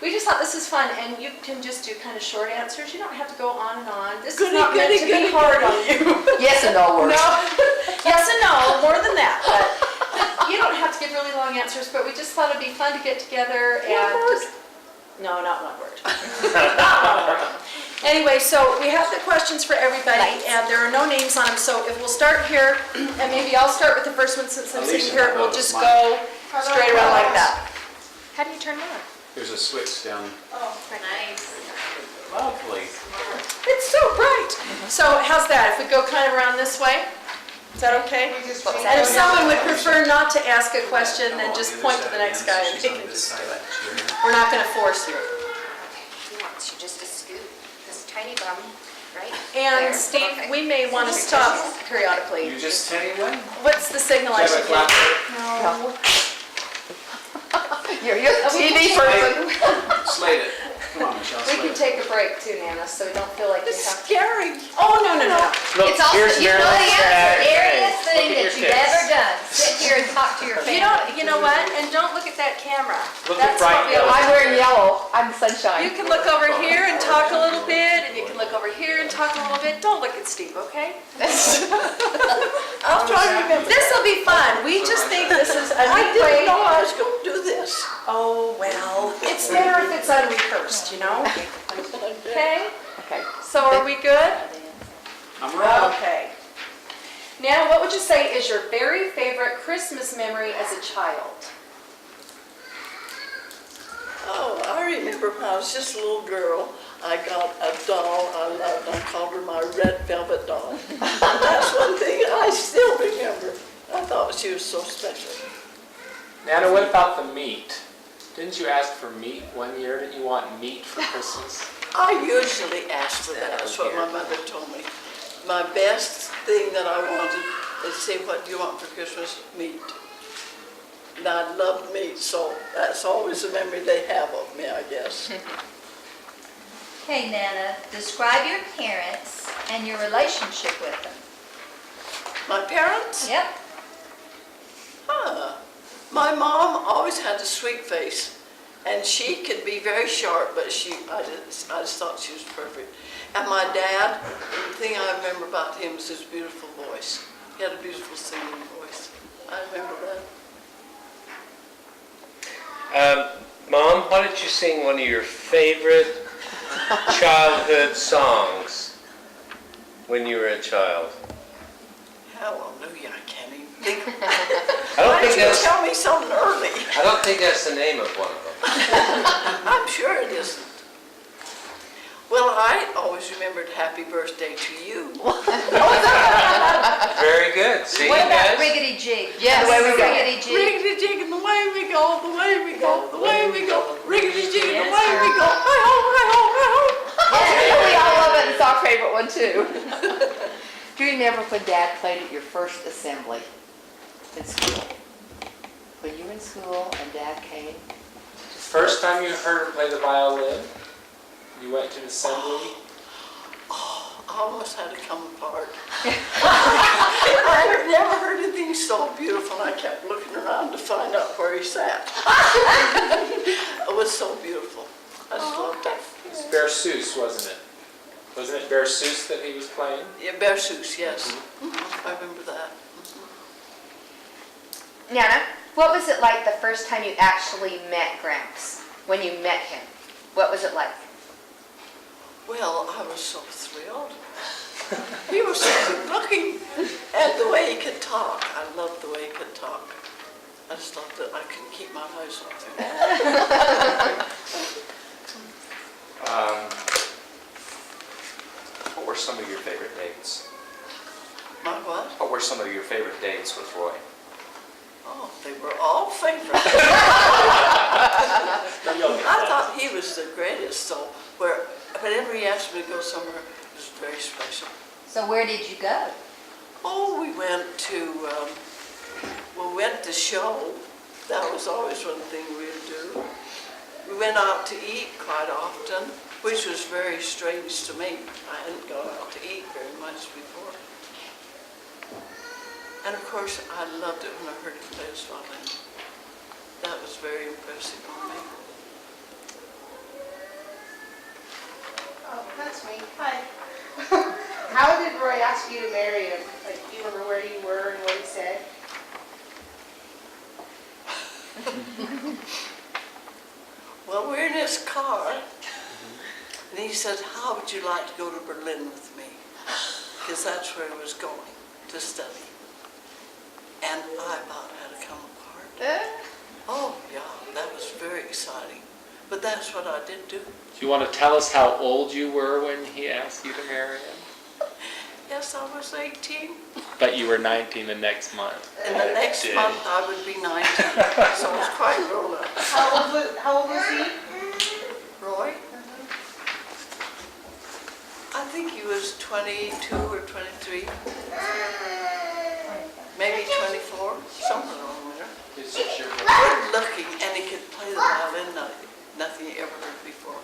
We just thought this is fun, and you can just do kind of short answers. You don't have to go on and on. This is not meant to be hard on you. Yes and no words. No. Yes and no, more than that. But you don't have to give really long answers, but we just thought it'd be fun to get together and just... No, not one word. Not one word. Anyway, so we have the questions for everybody, and there are no names on them, so if we'll start here, and maybe I'll start with the first one since I'm sitting here, we'll just go straight around like that. How do you turn that on? There's a switch down. Oh, Nice. Lovely. it's so bright. So how's that? If we go kind of around this way? Is that okay? And if someone would prefer not to ask a question, then just point to the next guy and they can just do it. We're not going to force you. He wants you just to scoot this tiny bum, right? And there. Steve, Perfect. we may want to stop periodically. You just tell you when? What's the signal I should give? No. You're a TV person. Slate it. Come on, Michelle, We can slate it. take a break too, Nana, so you don't feel like you It's have to. scary. Oh, no, no, no. Look, It's also, here's you know, the Marilyn's scariest Look thing at that your you've kids. ever done. Sit here and talk to your family. You know what? And don't look at that camera. Look at That's bright what we yellow. always I'm wearing yellow. I'm sunshine. You can look over here and talk a little bit, and you can look over here and talk a little bit. Don't look at Steve, okay? I'll try to remember. This will be fun. We just think this is a I neat way. didn't know I was going to do this. Oh, well, it's better if it's unrehearsed, you know? Okay? Okay. So are we good? I'm rolling. Okay. Now, what would you say is your very favorite Christmas memory as a child? Oh, I remember when I was just a little girl, I got a doll I loved. I called her my red velvet doll. And that's one thing I still remember. I thought she was so special. Nana, what about the meat? Didn't you ask for meat one year? Didn't you want meat for Christmas? I usually asked for that. That's what my mother told me. My best thing that I wanted is say, what do you want for Christmas? Meat. And I loved meat, so that's always a memory they have of me, I guess. Okay, Nana, describe your parents and your relationship with them. My parents? Yep. Huh. My mom always had a sweet face, and she could be very sharp, but I just thought she was perfect. And my dad, the thing I remember about him is his beautiful voice. He had a beautiful singing voice. I remember that. Mom, why don't you sing one of your favorite childhood songs when you were a child? Hallelujah, I can't even think. I don't Why think did you that's. tell me something early? I don't think that's the name of one of them. I'm sure it isn't. Well, I always remembered Happy Birthday to You. Very good. See, What about guys? Riggedy Jig? Yes. The way we go. Riggedy Jig. Riggedy jig and the way we go, the way we go, the way we go. Riggedy jig and the way we go. Hi-ho, hi-ho, hi-ho. We all love it. It's our favorite one too. Do you remember when Dad played at your first assembly in school? When you were in school and Dad came? First time you heard her play the violin, you went to an assembly. I almost had to come apart. I never heard anything so beautiful, and I kept looking around to find out where he sat. It was so beautiful. I just loved it. It's Berceuse, wasn't it? Wasn't it Berceuse that he was playing? Yeah, Berceuse, yes. I remember that. Nana, what was it like the first time you actually met Gramps? When you met him, what was it like? Well, I was so thrilled. He was so good looking. And the way he could talk. I loved the way he could talk. I just loved it. I couldn't keep my eyes off him. What were some of your favorite dates? My what? What were some of your favorite dates with Roy? Oh, they were all favorites. I thought he was the greatest, so whenever he asked me to go somewhere, it was very special. So where did you go? Oh, we went to show. That was always one thing we'd do. We went out to eat quite often, which was very strange to me. I hadn't gone out to eat very much before. And of course, I loved it when I heard him play his violin. That was very impressive on me. Emily. Hi. How did Roy ask you to marry him? Like, do you remember where you were and what he said? Well, we're in his car, and he said, how would you like to go to Berlin with me? Because that's where he was going to study. And I about had to come apart. Oh, yeah, that was very exciting. But that's what I did do. Do you want to tell us how old you were when he asked you to marry him? Yes, I was 18. But you were 19 the next month. And the next Did. month I would be 19. So I was quite grown up. How old was he? Roy? I think he was 22 or 23. Maybe 24, somewhere along there. He's 6 years old. Good looking, and he could play the violin like nothing you ever heard before.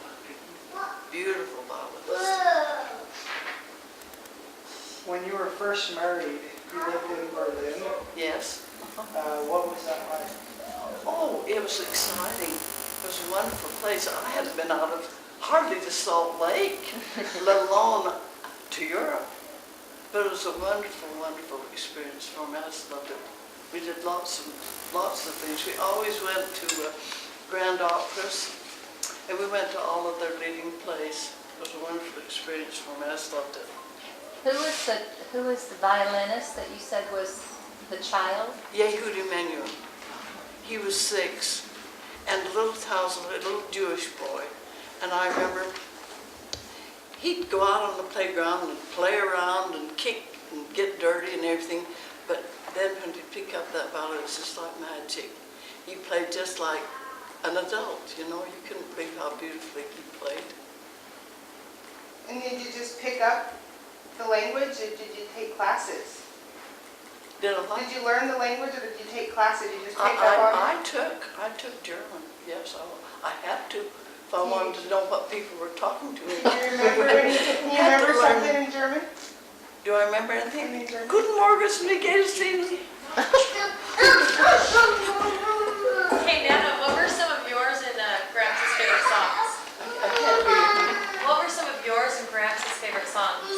Beautiful violinist. When you were first married, you lived in Berlin. Yes. What was that like? Oh, it was exciting. It was a wonderful place. I hadn't been out of hardly to Salt Lake, let alone to Europe. But it was a wonderful, wonderful experience for me. I just loved it. We did lots of things. We always went to grand operas, and we went to all of their leading plays. It was a wonderful experience for me. I just loved it. Who was the violinist that you said was the child? Yehud Emanuel. He was 6, and little Tausel, a little Jewish boy. And I remember he'd go out on the playground and play around and kick and get dirty and everything. But then when he'd pick up that violin, it was just like magic. He played just like an adult, you know. You couldn't believe how beautifully he played. And did you just pick up the language, or did you take classes? Did you learn the language, or did you take classes? Did you just pick up on it? I took German. Yes, I had to. If I wanted to know what people were talking to me. Can you remember anything? Can you remember something in German? Do I remember anything? In German? Guten Morgen, wie geht es Ihnen? Hey, Nana, what were some of yours and Gramps' favorite songs? I can't hear you. What were some of yours and Gramps' favorite songs?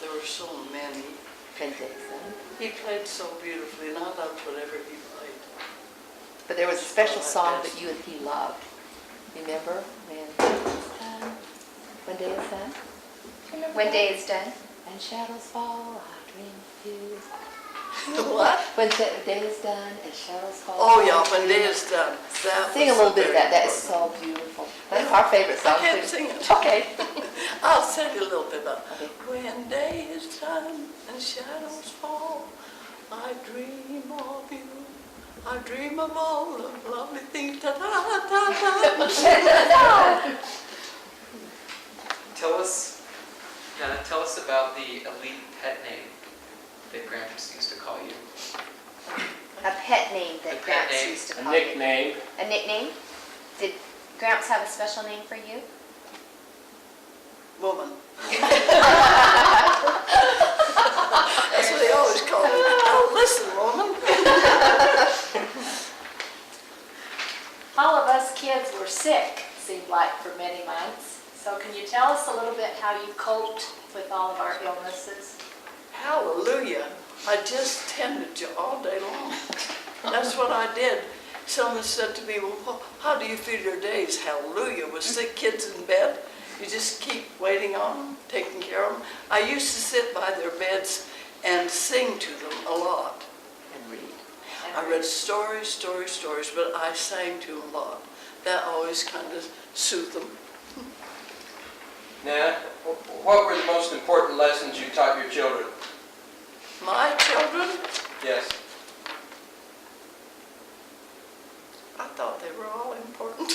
There were so many. Fantastic. He played so beautifully, and I loved whatever he played. But there was a special song that you and he loved. Remember? When day is done? When day is done. And shadows fall, I dream of you. What? When day is done and shadows fall. Oh I yeah, dream when day of is done. That Sing a was little bit of very that. That is important. so beautiful. That's our favorite song. I can't too. sing it. Okay. I'll tell you a little bit about Okay. it. When day is done and shadows fall, I dream of you. I dream of all the lovely things. Ta ta ta ta. Tell us about the elite pet name that Gramps used to call you. A pet name A that pet Gramps name. used to A call you. nickname. A nickname? Did Gramps have a special name for you? Woman. That's what he always called me. Oh, listen, woman. All of us kids were sick, seemed like, for many months. So can you tell us a little bit how you coped with all of our illnesses? Hallelujah. I just tended you all day long. That's what I did. Someone said to me, well, how do you feel your days? Hallelujah. With sick kids in bed, you just keep waiting on them, taking care of them. I used to sit by their beds and sing to them a lot. And read. I read stories, but I sang to them a lot. That always kind of soothed them. Now, what were the most important lessons you taught your children? My children, Yes. I thought they were all important.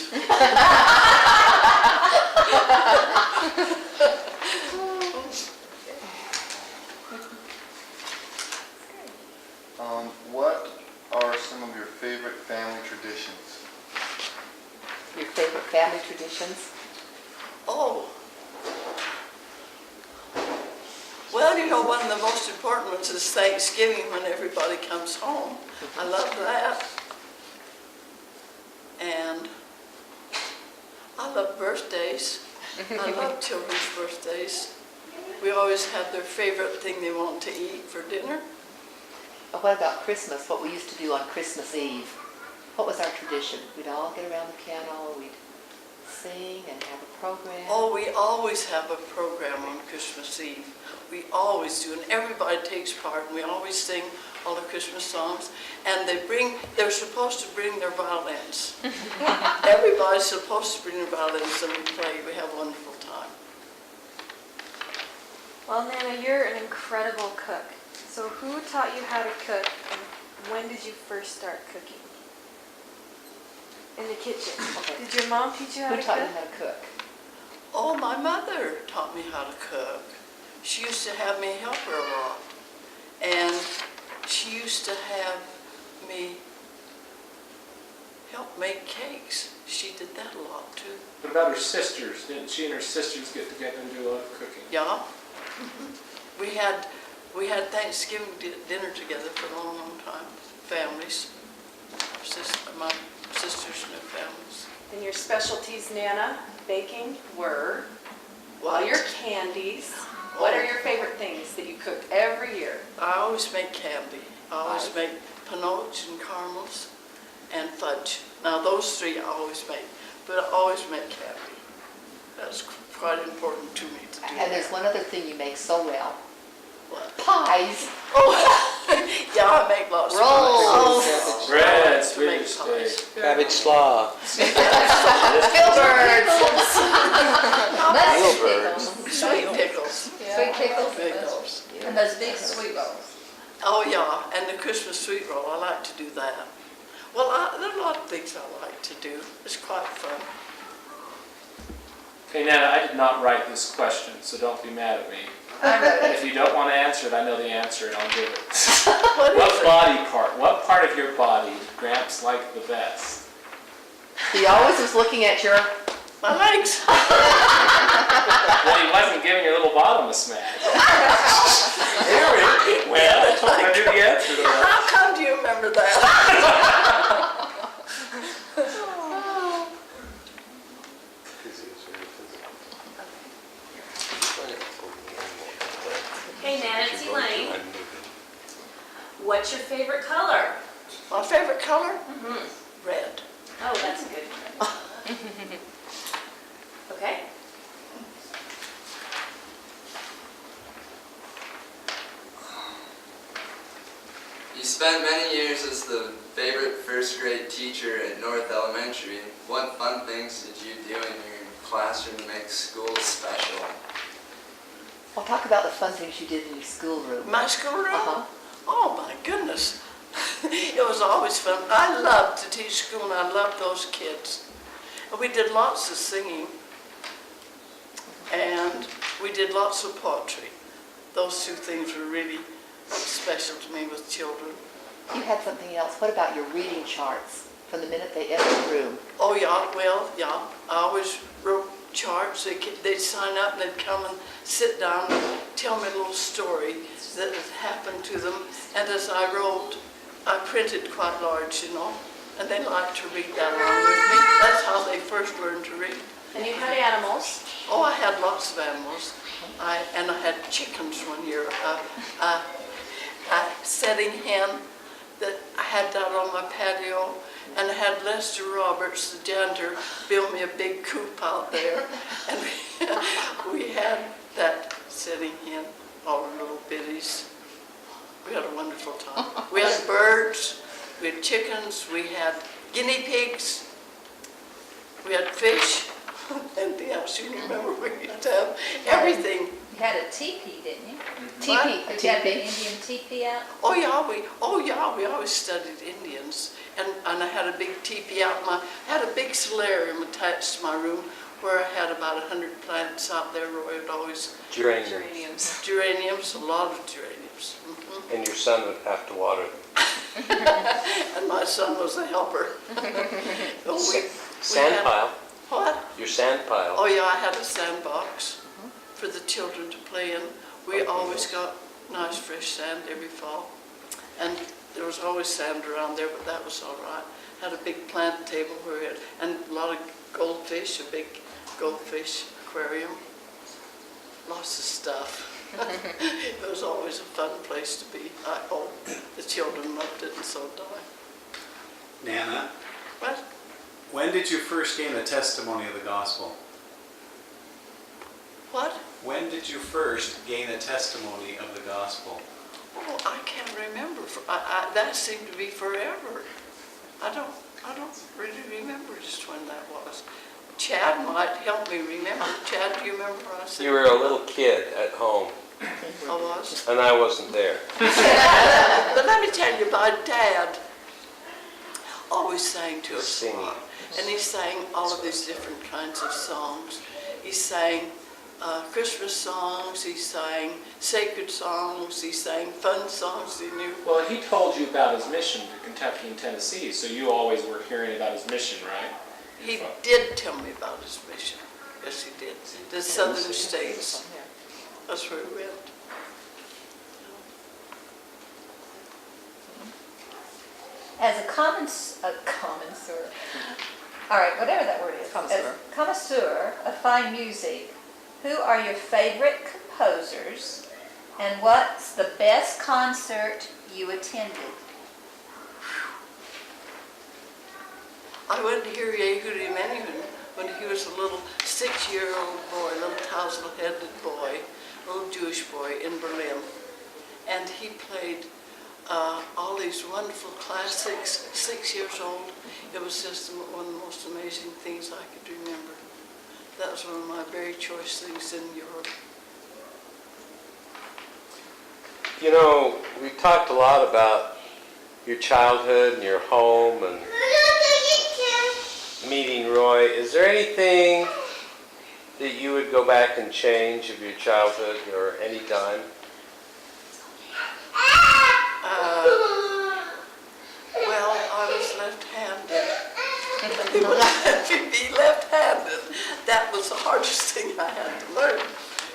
What are some of your favorite family traditions? Your favorite family traditions? Oh. Well, you know, one of the most important ones is Thanksgiving when everybody comes home. I love that. And I love birthdays. I love children's birthdays. We always have their favorite thing they want to eat for dinner. What about Christmas? What we used to do on Christmas Eve? What was our tradition? We'd all get around the piano, we'd sing and have a program. Oh, we always have a program on Christmas Eve. We always do, and everybody takes part, and we always sing all the Christmas songs. And they're supposed to bring their violins. Everybody's supposed to bring their violins, and we play. We have a wonderful time. Well, Nana, you're an incredible cook. So who taught you how to cook, and when did you first start cooking? In the kitchen. Okay. Did your mom teach you how Who to taught you cook? how to cook? Oh, my mother taught me how to cook. She used to have me help her a lot. And she used to have me help make cakes. She did that a lot too. What about her sisters? Didn't she and her sisters get together and do a lot of cooking? Yeah. We had Thanksgiving dinner together for a long, long time. Families. My sisters and their families. And your specialties, Nana, baking were, well, your candies. What are your favorite things that you cook every year? I always make candy. I always make pinots and caramels and fudge. Now those three I always make, but I always make candy. That's quite important to me to do. And there's one other thing you make so well. What? Pies. Oh, yeah, I make lots of Rolls. pies. Bread, To make Swedish pies. steak. Cabbage slaw. Filberts. Sweet pickles. Sweet pickles. Pickles. And those big sweet rolls. Oh, yeah, and the Christmas sweet roll, I like to do that. Well, there are a lot of things I like to do. It's quite fun. Hey, Nana, I did not write this question, so don't be mad at me. I wrote it. If you don't want to answer it, I know the answer and I'll give it. What is What it? body part, what part of your body did Gramps like the best? He always was looking at your... My legs. Well, he wasn't giving your little bottom a smash. Well, I knew the answer to that. How come do you remember that? Hey, Nancy Lane, what's your favorite color? My favorite color? Mm-hmm. Red. Oh, that's a good one. Okay. You spent many years as the favorite first grade teacher at North Elementary. What fun things did you do in your classroom to make school special? Well, talk about the fun things you did in your schoolroom. My schoolroom? Uh-huh. Oh, my goodness. It was always fun. I loved to teach school, and I loved those kids. And we did lots of singing, and we did lots of poetry. Those two things were really special to me with children. You had something else. What about your reading charts from the minute they entered the room? Oh, yeah, well, yeah. I always wrote charts. They'd sign up and they'd come and sit down and tell me a little story that had happened to them. And as I wrote, I printed quite large, you know, and they liked to read that along with me. That's how they first learned to read. And you had animals. Oh, I had lots of animals. I had chickens one year. A setting hen that I had out on my patio, and I had Lester Roberts, the janitor, build me a big coop out there, and we had that setting hen, all the little bitties. We had a wonderful time. We had birds, we had chickens, we had guinea pigs, we had fish, anything else you remember we used to have, everything. You had a teepee, didn't you? Teepee. You had the Indian teepee out? Oh yeah, we always studied Indians, and I had a big teepee out. I had a big solarium attached to my room where I had about 100 plants out there where I would always... Geraniums. Geraniums, a lot of geraniums. Mm-hmm. And your son would have to water them. And my son was a helper. Sand pile. What? Your sand pile. Oh yeah, I had a sandbox for the children to play in. We always got nice fresh sand every fall. And there was always sand around there, but that was all right. Had a big plant table where we had, and a lot of goldfish, a big goldfish aquarium, lots of stuff. It was always a fun place to be. I hope the children loved it and so did I. Nana, What? when did you first gain a testimony of the gospel? What? When did you first gain a testimony of the gospel? Oh, I can't remember. That seemed to be forever. I don't really remember just when that was. Chad might help me remember. Chad, do you remember when I said? You were a little kid at home, I was. and I wasn't there. But let me tell you, my dad always sang to us a lot. And he sang all of these different kinds of songs. He sang Christmas songs, he sang sacred songs, he sang fun songs he knew. Well, he told you about his mission to Kentucky and Tennessee, so you always were hearing about his mission, right? He did tell me about his mission. Yes, he did. The southern states. That's where he went. As a connoisseur, all right, whatever that word is. As a connoisseur of fine music, who are your favorite composers, and what's the best concert you attended? I went to hear Yehudi Menuhin when he was a little 6-year-old boy, little tousle-headed boy, little Jewish boy in Berlin. And he played all these wonderful classics, 6 years old. It was just one of the most amazing things I could remember. That was one of my very choice things in Europe. You know, we talked a lot about your childhood and your home and meeting Roy. Is there anything that you would go back and change of your childhood or any time? Well, I was left-handed. They would let me be left-handed. That was the hardest thing I had to learn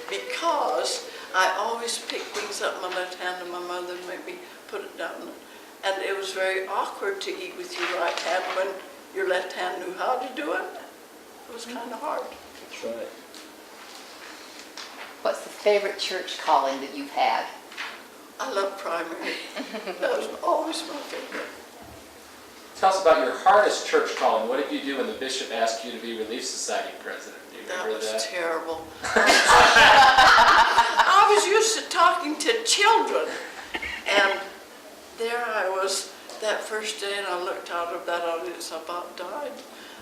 because I always picked things up in my left hand and my mother would make me put it down. And it was very awkward to eat with your right hand when your left hand knew how to do it. It was kind of hard. That's right. What's the favorite church calling that you've had? I love primary. That was always my favorite. Tell us about your hardest church calling. What did you do when the bishop asked you to be Relief Society president? Do you That remember was terrible. I was used to talking to children. And there I was that first day and I looked out of that audience, I about died.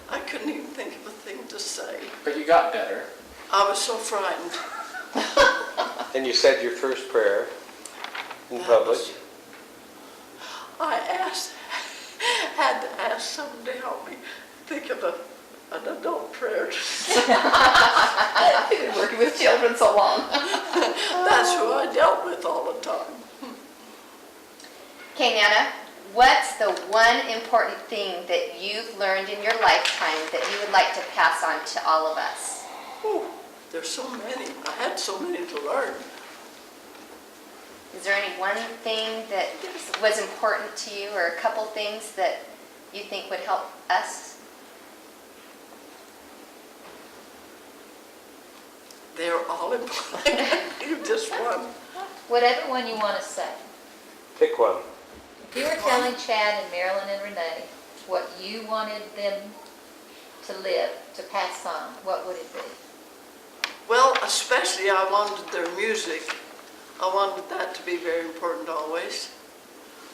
I couldn't even think of a thing to say. But you got better. I was so frightened. And you said your first prayer in public. I had to ask someone to help me think of an adult prayer to say. You've been working with children so long. That's who I dealt with all the time. Okay, Nana, what's the one important thing that you've learned in your lifetime that you would like to pass on to all of us? Oh, there's so many. I had so many to learn. Is there any one thing that was important to you or a couple things that you think would help us? They're all important. You just one. Whatever one you want to say. Pick one. If you were telling Chad and Marilyn and Renee what you wanted them to live, to pass on, what would it be? Well, especially I wanted their music. I wanted that to be very important always.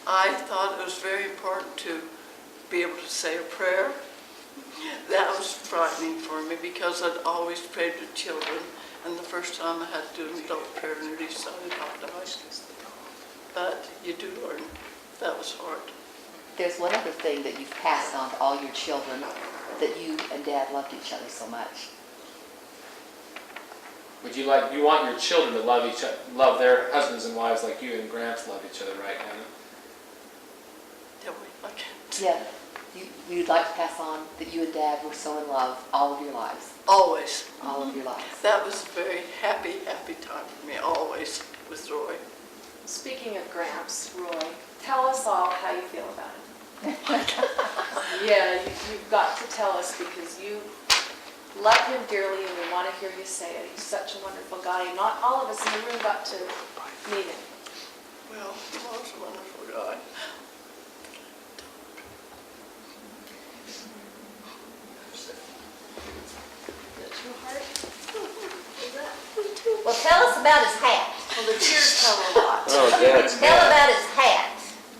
I thought it was very important to be able to say a prayer. That was frightening for me because I'd always prayed with children, and the first time I had to do an adult prayer nearly started out to But you do learn. That was hard. There's one other thing that you've passed on to all your children, that you and Dad loved each other so much. You want your children to love their husbands and wives like you and Gramps love each other, right, Hannah? Tell me, I can't. Yeah. You'd like to pass on that you and Dad were so in love all of your lives. Always. All of your lives. That was a very happy, happy time for me, always, with Roy. Speaking of Gramps, Roy, tell us all how you feel about him. Yeah, you've got to tell us because you love him dearly and we want to hear you say it. He's such a wonderful guy. And not all of us in the room got to meet him. Well, he was a wonderful guy. Is that too hard? Is that? Well, tell us about his hat. Well, the tears tell a lot. Oh, Dad's Tell about his hat.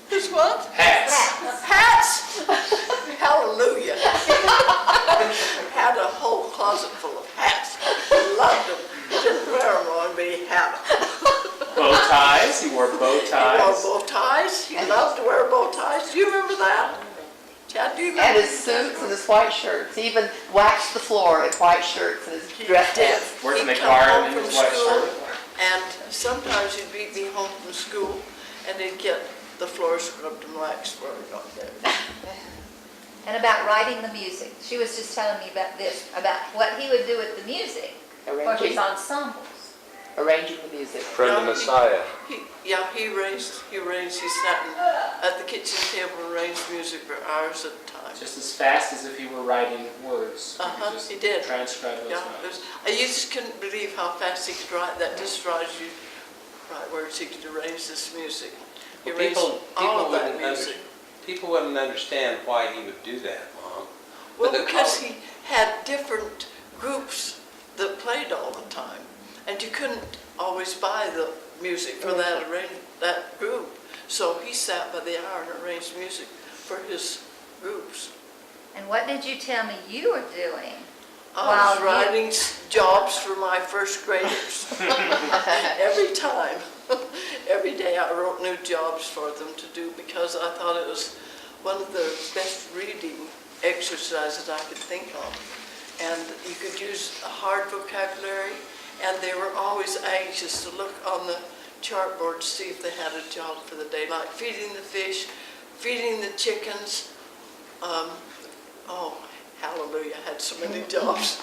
His what? Hats. Hats! Hallelujah. Had a whole closet full of hats. He loved them. He didn't wear them long, but he had them. Bow ties, he wore bow He ties. wore bow ties. He loved to wear bow ties. Do you remember that? Chad, do you And remember? his suits and his white shirts. He even waxed the floor in white shirts and his dress pants. Where's He'd the come car home and from his white school, shirt? and sometimes he'd be home from school, and he'd get the floor scrubbed and waxed before he got there. And about writing the music. She was just telling me about this, about what he would do with the music for his Arranging, ensembles. arranging the music. Friend of Messiah. He sat at the kitchen table and arranged music for hours at a time. Just as fast as if he were writing words. Uh-huh, Just he did. transcribe those Yeah, notes. I just couldn't believe how fast he could write. That just drives you right words. He could arrange this music. He Well, arranged all of that wouldn't music. people wouldn't understand why he would do that, Mom. Well, But the because color- he had different groups that played all the time, and you couldn't always buy the music for that group. So he sat by the hour and arranged music for his groups. And what did you tell me you were doing? I was Wow, you- writing jobs for my first graders. Every time. Every day I wrote new jobs for them to do because I thought it was one of the best reading exercises I could think of. And you could use a hard vocabulary, and they were always anxious to look on the chartboard to see if they had a job for the day, like feeding the fish, feeding the chickens. Hallelujah, I had so many jobs.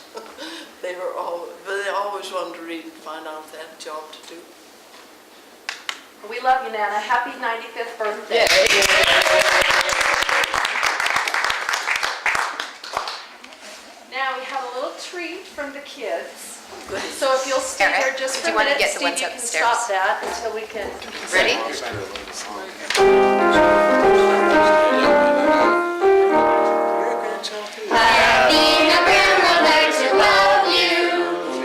They always wanted to read and find out if they had a job to do. We love you, Nana. Happy 95th birthday. Now we have a little treat from the kids. So if you'll stay Eric, here just did for a you wanna minute, get the Steve, ones you can upstairs? stop that until we can. Ready? Being a grandmother to love you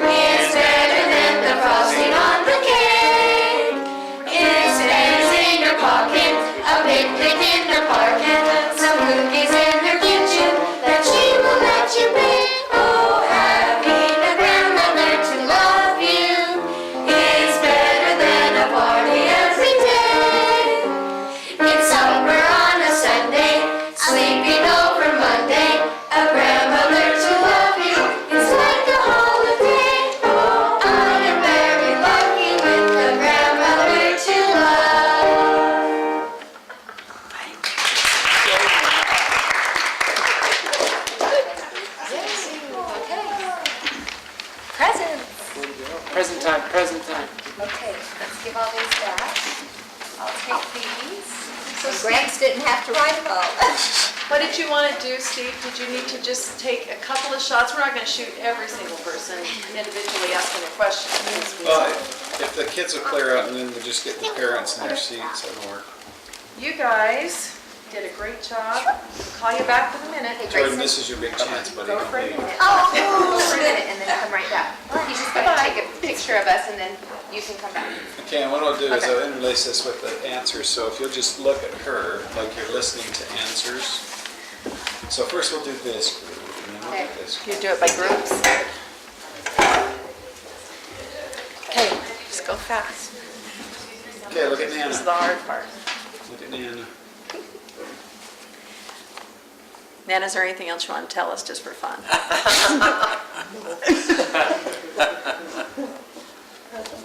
is better than the frosting on the cake. It's pennies in your pocket, a picnic in the park, and some cookies in her kitchen that she will let you bake. Oh, having a grandmother to love you is better than a party every day. It's supper on a Sunday, sleeping over Monday. A grandmother to love you is like a holiday. Oh, I am very lucky with a grandmother to love. Presents. Present time, present time. Okay, let's give all these back. I'll take these. So Gramps didn't have to write them all. What did you want to do, Steve? Did you need to just take a couple of shots? We're not going to shoot every single person individually asking a question. Well, if the kids will clear out and then we'll just get the parents in their seats, that'll work. You guys did a great job. I'll call you back in a minute. Jordan, this is your big chance, buddy. Go Don't for a leave. minute. Oh, just a minute, and then come right back. He's just gonna take a picture of us, and then you can come back. Okay, and what I'll do is I'll interlace this with the answers, so if you'll just look at her like you're listening to answers. So first we'll do this group, and then we'll do this group. You do it by groups? Okay, just go fast. Okay, look at This is Nana. the hard part. Look at Nana. Nan, is there anything else you want to tell us just for fun?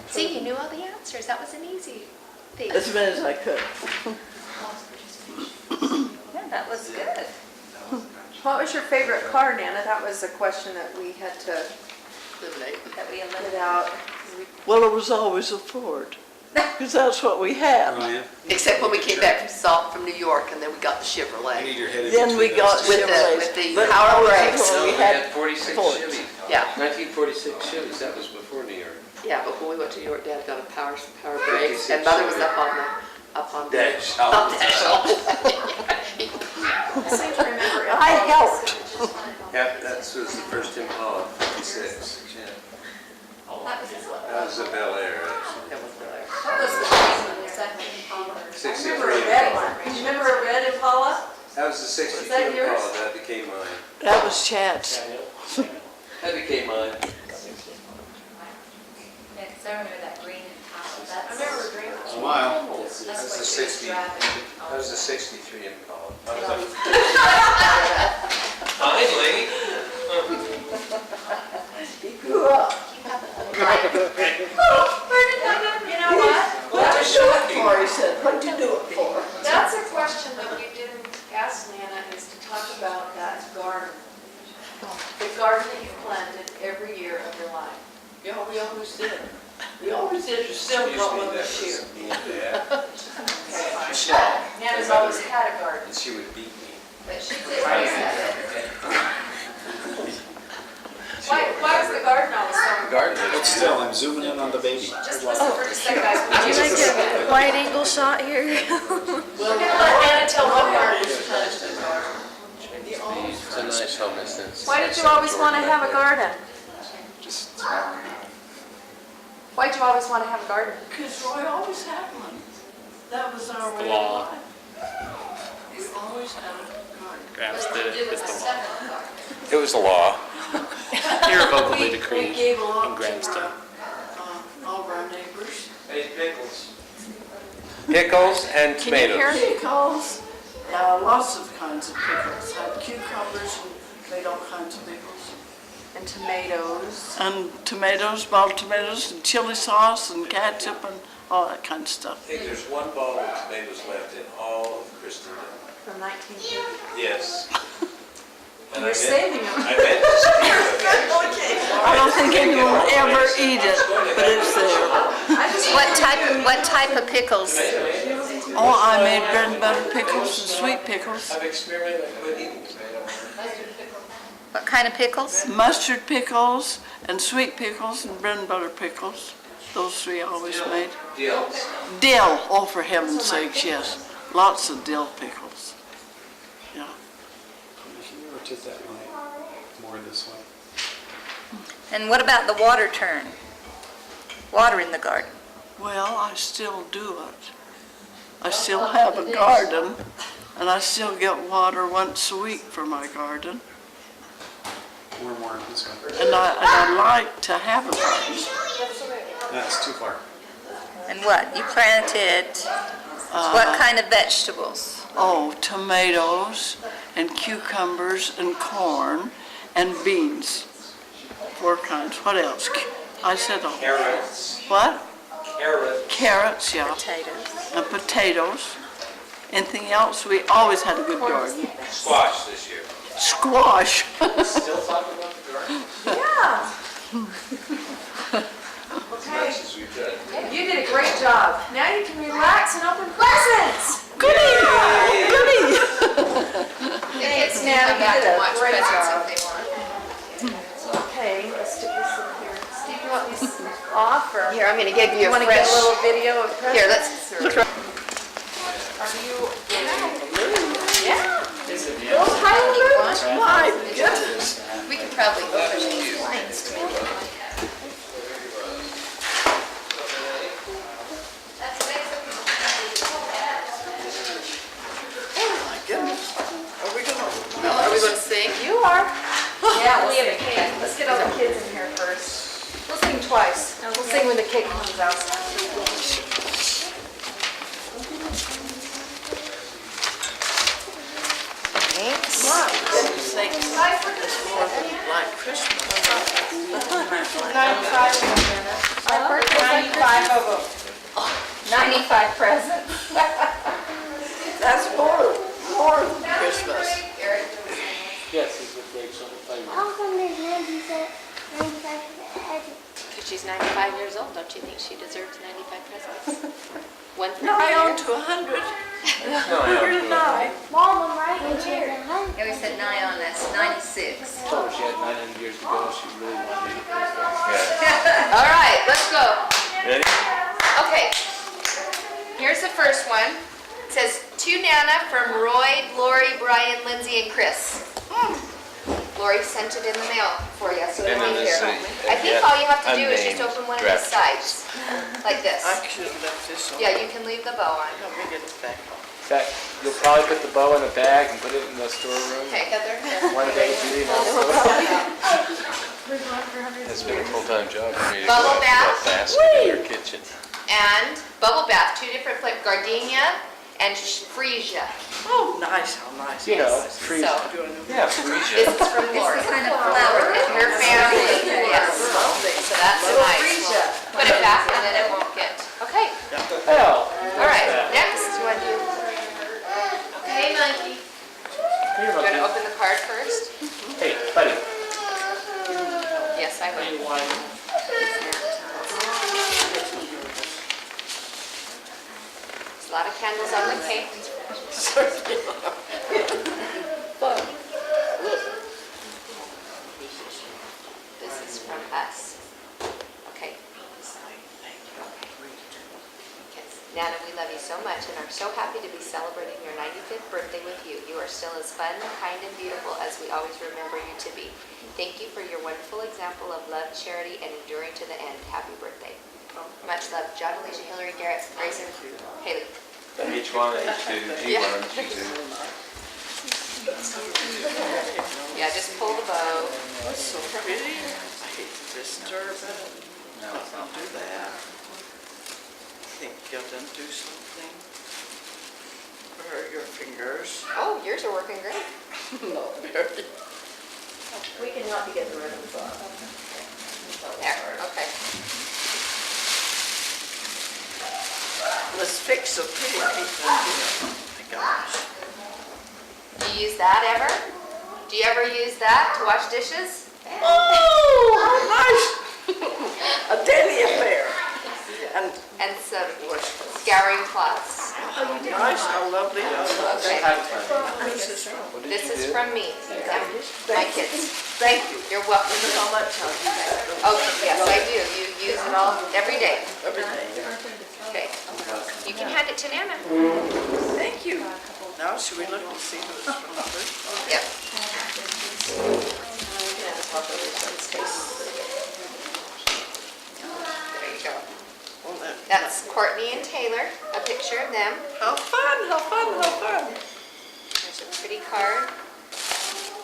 See, you knew all the answers. That was an easy thing. As many as I could. Yeah, that was good. What was your favorite car, Nana? That was a question that we had to That we put eliminated. out. Well, it was always a Ford, because that's what we had. Ryan, Except when we came back from New York and then we got the Chevrolet. I need your head in Then we between got those two. With the Chevrolets. with the But power always brakes. when So we we had had 46 Fords. Chevys. Yeah, 1946 shoes, that was before New York. yeah, but when we went to New York, Dad got a power brakes, and Mother was up on the. Dash. On dash. I helped. Yeah, that was the first Impala, 56. Yeah. That was a Bel Air, actually. That was there. What was the name of the second Impala? 63 I remember a red Impala. one. Do you remember a red Impala? That was the 62 that yours? Impala, that became mine. That was Chad's. That became mine. Yeah, because I remember that green Impala. That's. I remember a green one. Smile. That was the 60, that was the 63 Impala. Finally. He grew up. You know what? What did you do it for, he said. What did you do it for? That's a question that we didn't ask Nana, is to talk about that garden. The garden that you planted every year of your life. Yeah, we always did. We always did. You still got one this year. Nana's always had a garden. And she would beat me. But she did raise that. Why was the garden always so? Garden. But still, I'm zooming in on the baby. Just listen for just a second, guys. Would you like a wide angle shot here? We're gonna let Nana tell what garden you planted. It's a nice home, isn't it? Why did you always want to have a garden? Why did you always want to have a garden? Because Roy always had one. That was our way of law. life. We always had a garden. Gramps did it, it's the law. It was the law. Irrevocably We decreed gave a in lot to Grahamstown. all of our neighbors. Hey, pickles. Pickles and tomatoes. Pickles, lots of kinds of pickles. Had cucumbers and made all kinds of pickles. And tomatoes. And tomatoes, bottled tomatoes, and chili sauce, and ketchup, and all that kind of stuff. Hey, there's one bottle of tomatoes left in all of Christendom. From 1930. Yes. And You're saving them. I meant to steal it. I don't think anyone will ever eat it, but it's there. What type of pickles? Oh, I made bread and butter pickles and sweet pickles. I've experimented with eating tomatoes. What kind of pickles? Mustard pickles and sweet pickles and bread and butter pickles. Those three I always made. Dills. Dill, oh for heaven's sakes, yes. Lots of dill pickles. Yeah. Can you rotate that light more this way? And what about the water turn? Water in the garden? Well, I still do it. I still have a garden, and I still get water once a week for my garden. More this way. And I like to have a garden. That's too far. And what? You planted what kind of vegetables? Oh, tomatoes and cucumbers and corn and beans. 4 kinds. What else? I said all. Carrots. What? Carrots. Carrots, yeah. Potatoes. And potatoes. Anything else? We always had a good garden. Squash this year. Squash. Still talking about the garden? Yeah. As much as we could. You did a great job. Now you can relax and open presents. Goody! Goody! Thanks, Nana. You did a great job. Okay, let's stick this in here. Steve, you want these off or? Here, I'm going to give you You a want to get fresh... a little video of presents? Here, let's... Are you? Yeah. Is it? Little tiny one. My goodness. We could probably open these lines too. My goodness. Are we gonna? Are we going to sing? You are. Yeah, we have a cake. Let's get all the kids in here first. We'll sing twice. We'll sing when the cake comes out. Thanks. My goodness sakes. It's more than like Christmas. 95 of them. Our birthday, 95 of them. 95 presents. That's more than Christmas. Yes, he's with Rachel. How come there's 95 presents? Because she's 95 years old, don't you think she deserves 95 presents? One for I her. own to 100. Here's an eye. Mom, I'm right here. Yeah, we said nigh on this, 96. Told her she had 900 years to go, she really wanted me to go. Yeah. All right, let's go. Ready? Okay, here's the first one. It says, to Nana from Roy, Lori, Brian, Lindsay, and Chris. Lori sent it in the mail for you, so it'll be here. I think all you have to do is just open one of the sides, like this. I should have left this on. Yeah, you can leave the bow on. Let me get it back on. In fact, you'll probably put the bow in a bag and put it in the storeroom. Okay, Heather. One day, Judy, It's been a full-time job for me to Bubble go out bath. to that basket in your kitchen. And bubble bath, 2 different flavors, gardenia and freesia. Oh, nice, how nice. You know, So, freeze. Yeah, this freesia. is from Lori. This is the kind of flower that her family, yes. So that's nice. We'll put it back and then it won't get, okay. Hell. All right, next, what do you? Okay, monkey. Here, You want to monkey. open the card first? Hey, buddy. Yes, I will. There's a lot of candles on the cake. This is from us. Okay. Yes. Nana, we love you so much and are so happy to be celebrating your 95th birthday with you. You are still as fun, kind, and beautiful as we always remember you to be. Thank you for your wonderful example of love, charity, and enduring to the end. Happy birthday. Much love. John, Alicia, Hillary, Garrett, Grayson, Haley. H1, H2, G1, G2. Yeah, just pull the bow. That's so pretty. I hate to disturb it. Don't do that. I think you'll undo something. Hurt your fingers. Oh, yours are working great. Not very. We can help you get the rid of the book. There, okay. Let's fix a pretty people here. Oh my gosh. Do you use that ever? Do you ever use that to wash dishes? Oh, nice. A daily affair. And some scouring cloths. Nice, how lovely. Okay. This is from me, my kids. Thank you. You're welcome. So much. Okay, yes, I do. You use it all, every day. Every day. Okay. You can hand it to Nana. Thank you. Now, should we look and see who it's from first? Yep. There you go. Well, That's Courtney and Taylor, a picture of them. how fun, how fun, how fun. There's a pretty card.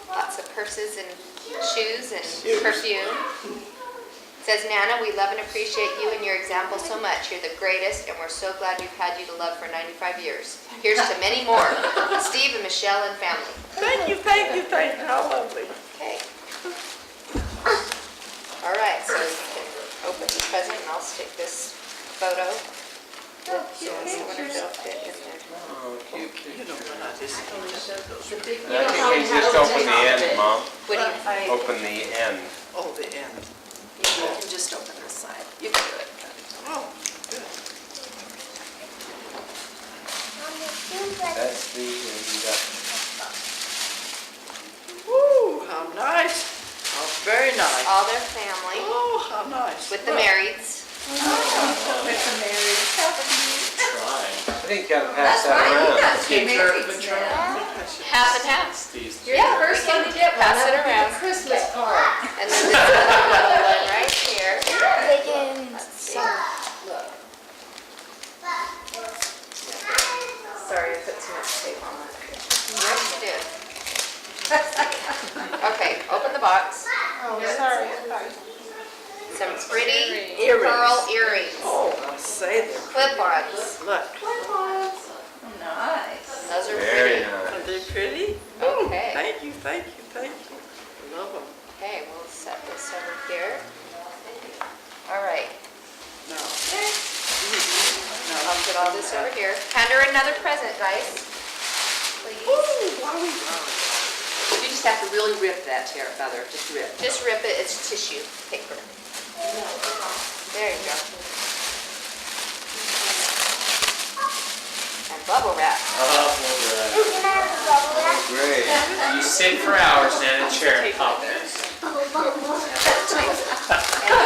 Lots of purses and shoes and perfume. It says, Nana, we love and appreciate you and your example so much. You're the greatest, and we're so glad we've had you to love for 95 years. Here's to many more. Steve and Michelle and family. Thank you, thank you, thank you. How lovely. Okay. All right, so you can open the present, and I'll stick this photo. So I wonder if it'll fit in there. You know what I just I think you just open the end, Mom. What do you? Open the end. Oh, the end. You can just open this side. You can do it. Oh, good. That's the introduction. Woo, how nice. How very nice. All their family, Oh, how nice. with the marrieds. I think you gotta pass that around. Half and half. Steve's. You're the first one to get one. Pass it That would be around. the Christmas card. And then this little one right here. Let's see. Sorry, I put too much tape on that. Yes, you did. Okay, open the box. Oh, sorry. Some pretty Earrings. pearl earrings. Oh, I say they're Clip-ons. Look. Nice. Those are Very pretty. Are nice. they pretty? Okay. Thank you, thank you, thank you. Love them. Okay, we'll set this over here. All right. Now. I'll put all this over here. Hand her another present, guys. Please. You just have to really rip that, Heather, just rip. Just rip it, it's tissue paper. There you go. And Bubble wrap. Great. You sit for hours in a chair and pop this. And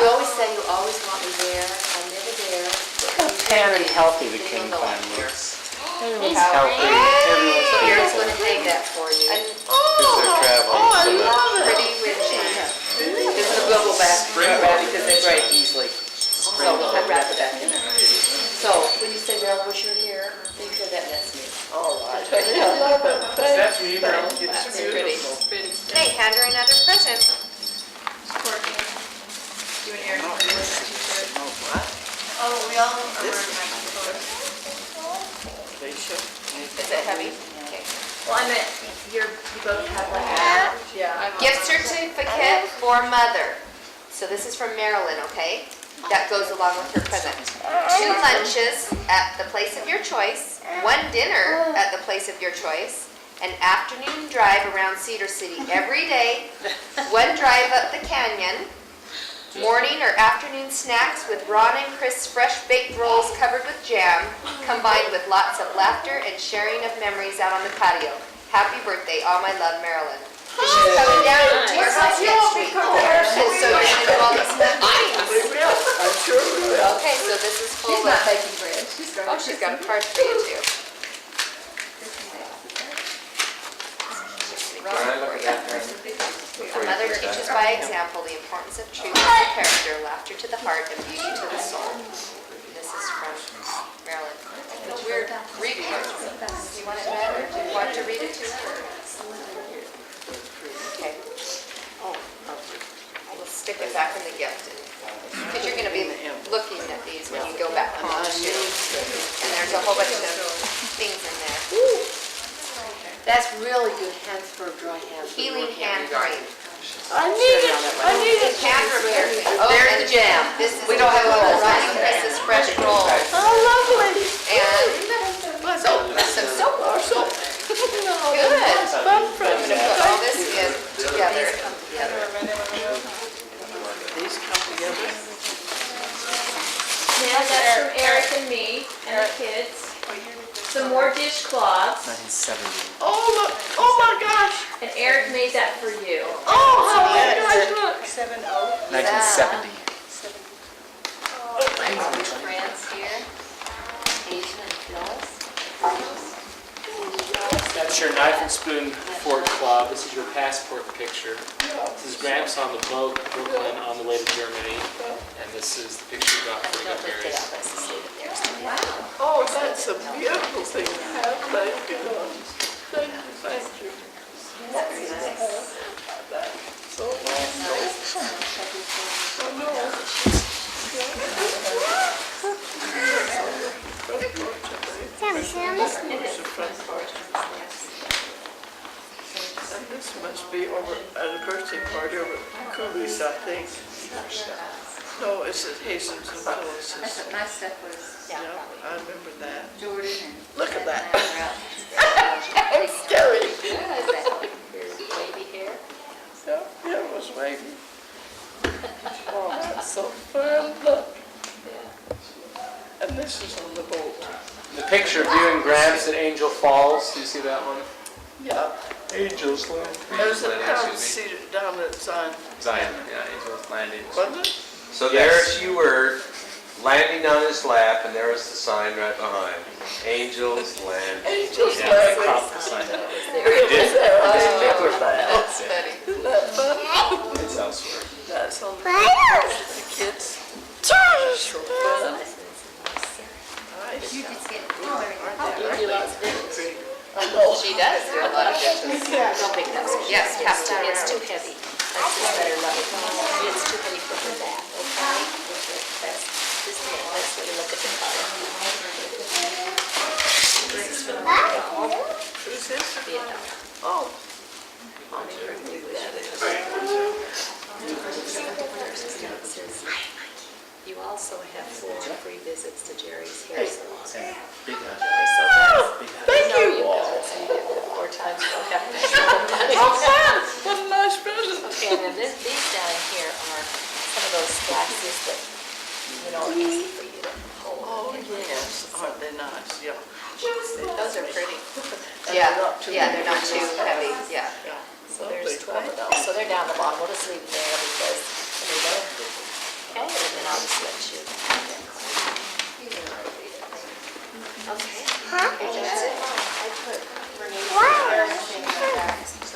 you always say you always want me there. I'm never there. Tan and healthy the King clan looks. Everyone's healthy. Everyone's Here's going to hang that for you. Because they're traveling. I love it. Pretty windy. This is a bubble bath because they break easily. So I'd wrap it back in. So when you say, Marilyn, what's your hair? Think of that, that's me. All right. I love it. That's me, Marilyn. It's beautiful. Hey, hand her another present. You and Eric want to wear the t-shirt? Oh, we all are wearing They should. Is it heavy? Okay. Well, I meant you both have like a. Yeah. Gift certificate for mother. So this is from Marilyn, okay? That goes along with her present. 2 lunches at the place of your choice, 1 dinner at the place of your choice, an afternoon drive around Cedar City every day, 1 drive up the canyon, morning or afternoon snacks with Ron and Chris fresh baked rolls covered with jam, combined with lots of laughter and sharing of memories out on the patio. Happy birthday, all my love, Marilyn. She's coming down to your house next week. So you're going to do all these things? I'm sure we will. Okay, so this is full She's of, not baking bread. oh, she's got a card for you too. Mother teaches by example the importance of truth to character, laughter to the heart, and beauty to the soul. This is from Marilyn. It's weird reading it. You want it read, or do you want to read it to her? Okay. Oh, we'll stick it back in the gift. Because you're going to be looking at these when you go back home too. And there's a whole bunch of things in there. That's really good hands for dry hands. Healing hand cream. I need it. Hand repair. Oh, There's the jam. This is We don't have the rolls. Ronnie Chris's fresh rolls. Oh, lovely. And some soap. Our soap. Good. That's fun, I'm going to put all this in together. These come together. Yeah, that's from Eric and me and the kids. Some more dishcloths. 1970. Oh, look. Oh, my gosh. And Eric made that for you. Oh, how nice, look. 1970. Friends here. Asian and Phyllis. That's your knife and spoon fork club. This is your passport picture. This is Gramps on the boat, Brooklyn, on the way to Germany. And this is the picture you got for your berries. Oh, that's a beautiful thing to have. Thank you. Thank you, thank you. That's so nice. Oh, no. And this must be over at a birthday party over at Cooley's, I think. No, it's at Hazen's and Phyllis's. My stuff was Yeah, I remember that. Jordan and. Look at that. I'm scary. Wavy hair. Yeah, it was wavy. Oh, that's so fun. Look. And this is on the boat. The picture of you and Gramps at Angel Falls. Do you see that one? Yeah. Angels Land. There's a down at Zion. Zion, yeah, Angels Landing. Wasn't it? So there you were, landing on his lap, and there was the sign right behind. Angels Land. Angels Yeah, Land. cross the sign. It is there. That's it. Isn't that fun? It's elsewhere. That's on the kids. So fun. Nice. You just get I know. She does do a lot of dishes. Don't make that. Yes, Captain, it's too heavy. That's just better luck. It's too heavy for her back, okay? That's just me. Let's really look at the color. This is from Vietnam. Who's this? Vietnam. Oh. You also have 4 free visits to Jerry's hair salon. Big So that's, Thank no, you. So you get the 4 times you don't have to spend money. Oh, fun. What a nice present. Okay, and then these down here are some of those glasses that, are easy for you to hold. Oh, yes. Aren't they nice? Yeah. Those Yeah, not too yeah, they're not too big. heavy, yeah. So there's 12 of those. So they're down the bottom. We'll just leave them there because they don't. Okay, and then I'll just let you. Okay. Huh? That's it.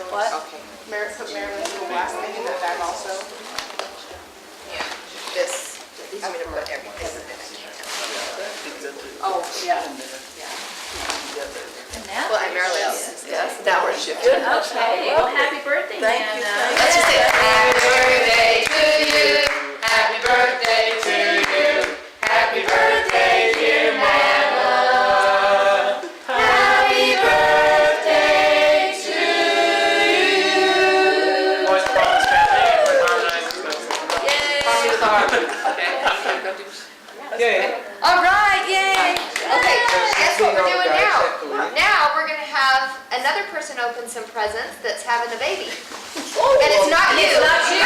What? Okay. Put Marilyn's little last name in that bag also. Yeah, this, I'm gonna put everything in it. Oh, yeah. And now? Well, and Marilyn's, Yes, now we're shifting. Okay, well, happy birthday, Thank you, Nana. thank let's just say, Happy birthday to you. Happy birthday to you. Happy birthday, dear Nana. Happy birthday to you. Boys and Promise family, we're harmonizing this. Yay. all right, yay. Okay, guess what we're doing now? Now, we're gonna have another person open some presents that's having a baby. And it's not you. It's not you.